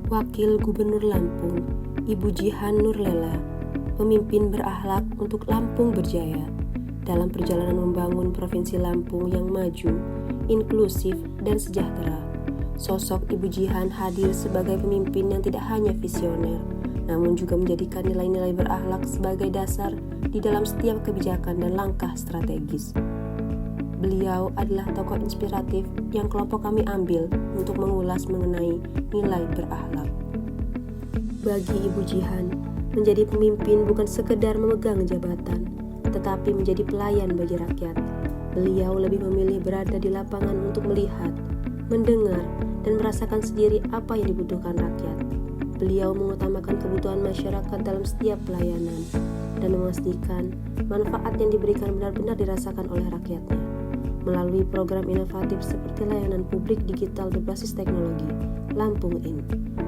Wakil Gubernur Lampung, Ibu Jihan Nurlela, pemimpin berakhlak untuk Lampung berjaya dalam perjalanan membangun Provinsi Lampung yang maju, inklusif, dan sejahtera. Sosok Ibu Jihan hadir sebagai pemimpin yang tidak hanya visioner, namun juga menjadikan nilai-nilai berakhlak sebagai dasar di dalam setiap kebijakan dan langkah strategis. Beliau adalah tokoh inspiratif yang kelompok kami ambil untuk mengulas mengenai nilai berakhlak. Bagi Ibu Jihan, menjadi pemimpin bukan sekedar memegang jabatan, tetapi menjadi pelayan bagi rakyat. Beliau lebih memilih berada di lapangan untuk melihat, mendengar, dan merasakan sendiri apa yang dibutuhkan rakyat. Beliau mengutamakan kebutuhan masyarakat dalam setiap pelayanan dan memastikan manfaat yang diberikan benar-benar dirasakan oleh rakyatnya. Melalui program inovatif seperti layanan publik digital berbasis teknologi, Lampung In,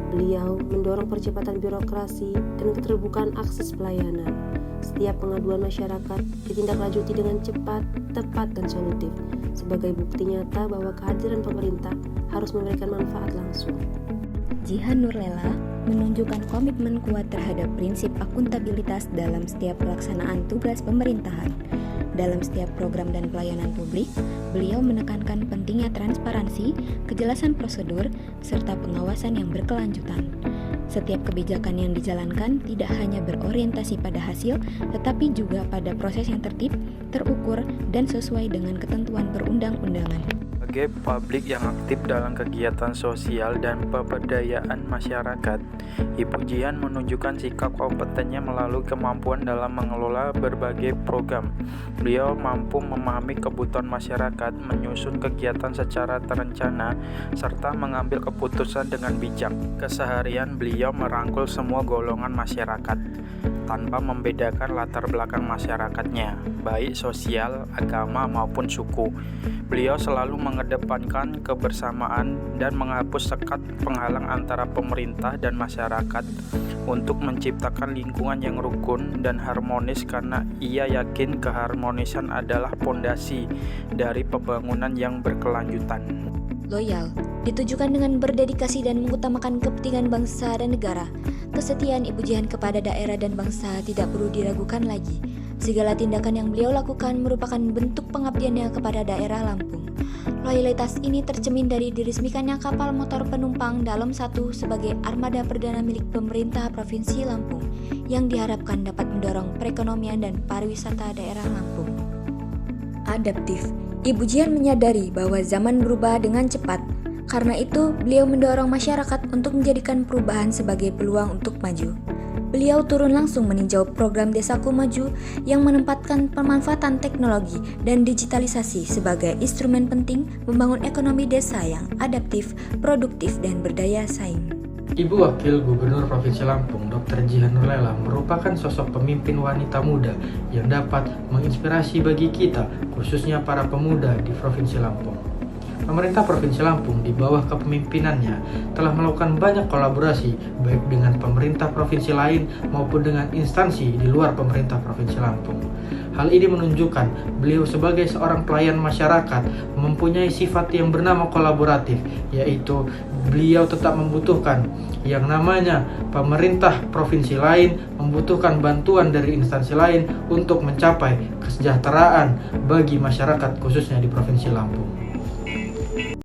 beliau mendorong percepatan birokrasi dan keterbukaan akses pelayanan. Setiap pengaduan masyarakat ditindaklanjuti dengan cepat, tepat, dan solutif, sebagai bukti nyata bahwa kehadiran pemerintah harus memberikan manfaat langsung. Jihan Nurlela menunjukkan komitmen kuat terhadap prinsip akuntabilitas dalam setiap pelaksanaan tugas pemerintahan. Dalam setiap program dan pelayanan publik, beliau menekankan pentingnya transparansi, kejelasan prosedur, serta pengawasan yang berkelanjutan. Setiap kebijakan yang dijalankan tidak hanya berorientasi pada hasil, tetapi juga pada proses yang tertib, terukur, dan sesuai dengan ketentuan perundang-undangan. Sebagai publik yang aktif dalam kegiatan sosial dan pemberdayaan masyarakat, Ibu Jihan menunjukkan sikap kompetennya melalui kemampuan dalam mengelola berbagai program. Beliau mampu memahami kebutuhan masyarakat, menyusun kegiatan secara terencana, serta mengambil keputusan dengan bijak. Keseharian beliau merangkul semua golongan masyarakat, tanpa membedakan latar belakang masyarakatnya, baik sosial, agama, maupun suku. Beliau selalu mengedepankan kebersamaan dan menghapus sekat penghalang antara pemerintah dan masyarakat untuk menciptakan lingkungan yang rukun dan harmonis, karena ia yakin keharmonisan adalah pondasi dari pembangunan yang berkelanjutan. Loyal ditujukan dengan berdedikasi dan mengutamakan kepentingan bangsa dan negara. Kesetiaan Ibu Jihan kepada daerah dan bangsa tidak perlu diragukan lagi. Segala tindakan yang beliau lakukan merupakan bentuk pengabdiannya kepada daerah Lampung. Loyalitas ini tercermin dari diresmikannya kapal motor penumpang Dalem 1 sebagai armada perdana milik pemerintah Provinsi Lampung, yang diharapkan dapat mendorong perekonomian dan pariwisata daerah Lampung. Adaptif. Ibu Jihan menyadari bahwa zaman berubah dengan cepat. Karena itu, beliau mendorong masyarakat untuk menjadikan perubahan sebagai peluang untuk maju. Beliau turun langsung meninjau program Desaku Maju yang menempatkan pemanfaatan teknologi dan digitalisasi sebagai instrumen penting membangun ekonomi desa yang adaptif, produktif, dan berdaya saing. Ibu Wakil Gubernur Provinsi Lampung, Dr. Jihan Nurlela, merupakan sosok pemimpin wanita muda yang dapat menginspirasi bagi kita, khususnya para pemuda di Provinsi Lampung. Pemerintah Provinsi Lampung di bawah kepemimpinannya telah melakukan banyak kolaborasi baik dengan pemerintah provinsi lain maupun dengan instansi di luar pemerintah Provinsi Lampung. Hal ini menunjukkan beliau sebagai seorang pelayan masyarakat mempunyai sifat yang bernama kolaboratif, yaitu beliau tetap membutuhkan yang namanya pemerintah provinsi lain membutuhkan bantuan dari instansi lain untuk mencapai kesejahteraan bagi masyarakat khususnya di Provinsi Lampung.